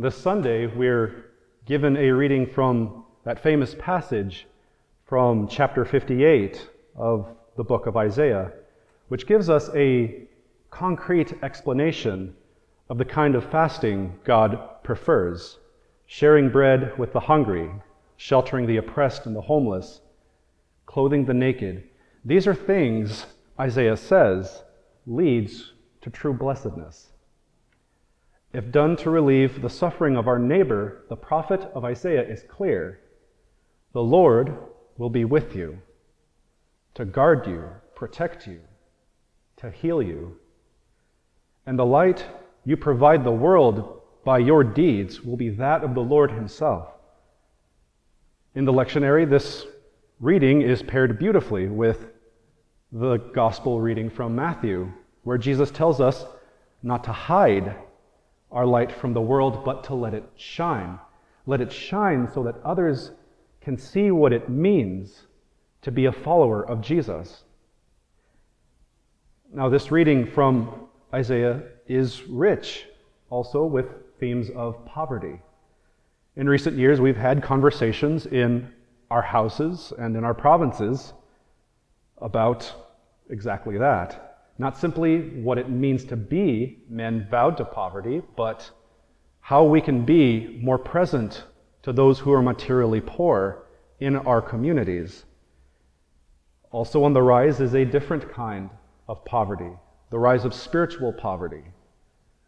This Sunday, we're given a reading from that famous passage from chapter 58 of the book of Isaiah, which gives us a concrete explanation of the kind of fasting God prefers: sharing bread with the hungry, sheltering the oppressed and the homeless, clothing the naked. These are things, Isaiah says, leads to true blessedness. If done to relieve the suffering of our neighbor, the prophet of Isaiah is clear: the Lord will be with you, to guard you, protect you, to heal you. And the light you provide the world by your deeds will be that of the Lord himself. In the lectionary, this reading is paired beautifully with the gospel reading from Matthew, where Jesus tells us not to hide our light from the world, but to let it shine. Let it shine so that others can see what it means to be a follower of Jesus. Now, this reading from Isaiah is rich also with themes of poverty. In recent years, we've had conversations in our houses and in our provinces about exactly that. Not simply what it means to be men vowed to poverty, but how we can be more present to those who are materially poor in our communities. Also on the rise is a different kind of poverty, the rise of spiritual poverty.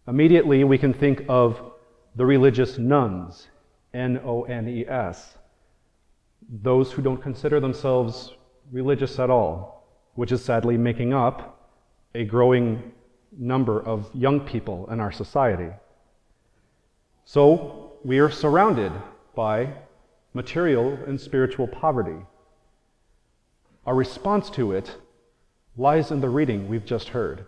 Immediately we can think of the religious nones, N-O-N-E-S, those who don't consider themselves religious at all, which is sadly making up a growing number of young people in our society. So we are surrounded by material and spiritual poverty. Our response to it lies in the reading we've just heard.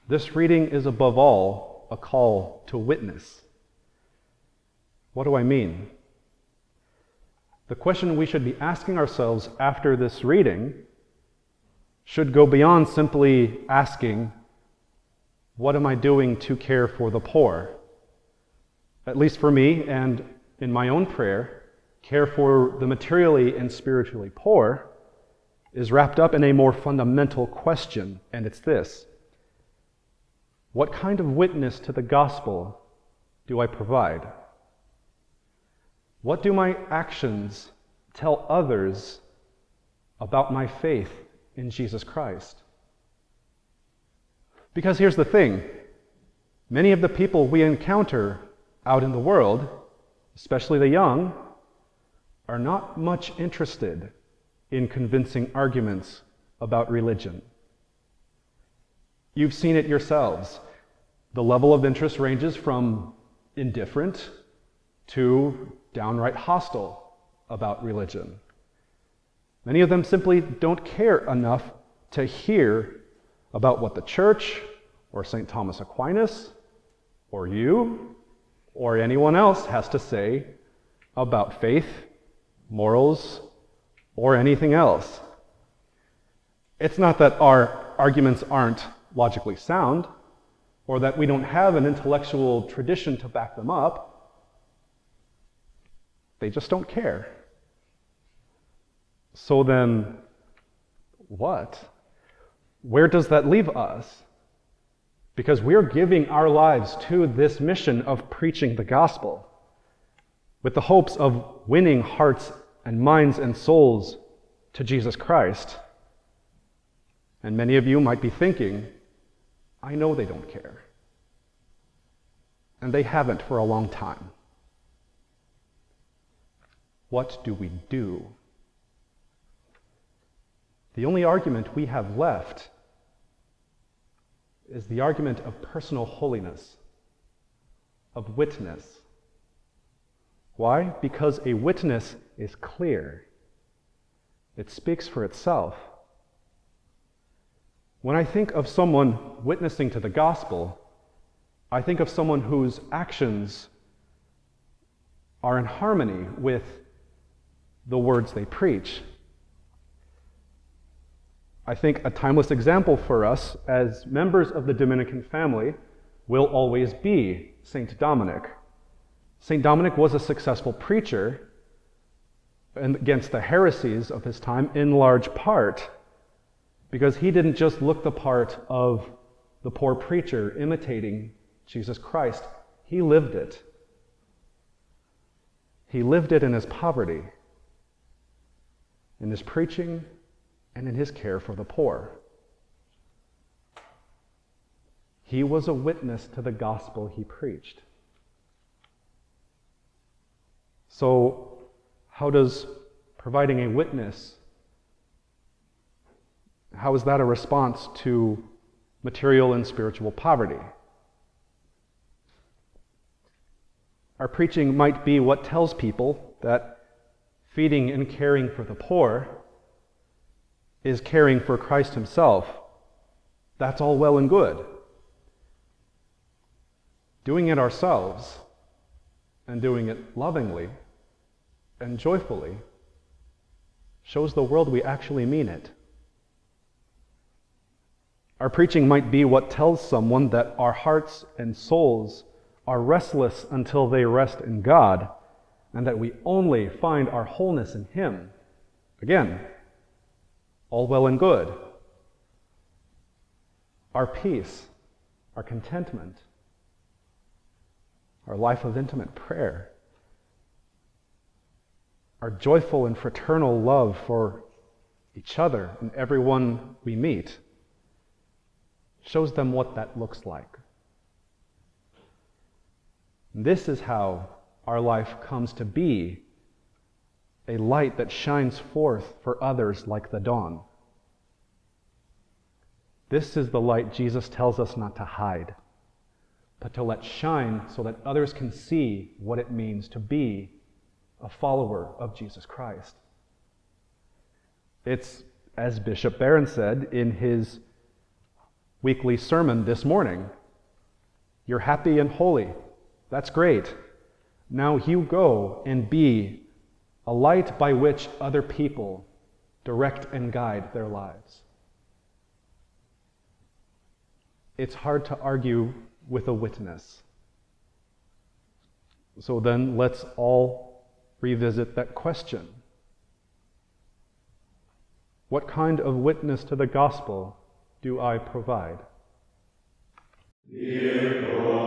This reading is above all a call to witness. What do I mean? The question we should be asking ourselves after this reading should go beyond simply asking, what am I doing to care for the poor? At least for me, and in my own prayer, care for the materially and spiritually poor is wrapped up in a more fundamental question, and it's this: what kind of witness to the gospel do I provide? What do my actions tell others about my faith in Jesus Christ? Because here's the thing: many of the people we encounter out in the world, especially the young, are not much interested in convincing arguments about religion. You've seen it yourselves. The level of interest ranges from indifferent to downright hostile about religion. Many of them simply don't care enough to hear about what the church, or St. Thomas Aquinas, or you, or anyone else has to say about faith, morals, or anything else. It's not that our arguments aren't logically sound, or that we don't have an intellectual tradition to back them up. They just don't care. So then, what? Where does that leave us? Because we're giving our lives to this mission of preaching the gospel with the hopes of winning hearts and minds and souls to Jesus Christ. And many of you might be thinking, I know they don't care. And they haven't for a long time. What do we do? The only argument we have left is the argument of personal holiness, of witness. Why? Because a witness is clear. It speaks for itself. When I think of someone witnessing to the gospel, I think of someone whose actions are in harmony with the words they preach. I think a timeless example for us as members of the Dominican family will always be Saint Dominic, St. Dominic was a successful preacher against the heresies of his time, in large part because he didn't just look the part of the poor preacher imitating Jesus Christ. He lived it. He lived it in his poverty, in his preaching, and in his care for the poor. He was a witness to the gospel he preached. So, how does providing a witness, how is that a response to material and spiritual poverty? Our preaching might be what tells people that feeding and caring for the poor is caring for Christ himself. That's all well and good. Doing it ourselves and doing it lovingly and joyfully shows the world we actually mean it. Our preaching might be what tells someone that our hearts and souls are restless until they rest in God, and that we only find our wholeness in Him. Again, all well and good. Our peace, our contentment, our life of intimate prayer, our joyful and fraternal love for each other and everyone we meet, shows them what that looks like. This is how our life comes to be a light that shines forth for others like the dawn. This is the light Jesus tells us not to hide, but to let shine so that others can see what it means to be a follower of Jesus Christ. It's, as Bishop Barron said in his weekly sermon this morning, you're happy and holy. That's great. Now you go and be a light by which other people direct and guide their lives. It's hard to argue with a witness. So then let's all revisit that question. What kind of witness to the gospel do I provide? Dear God.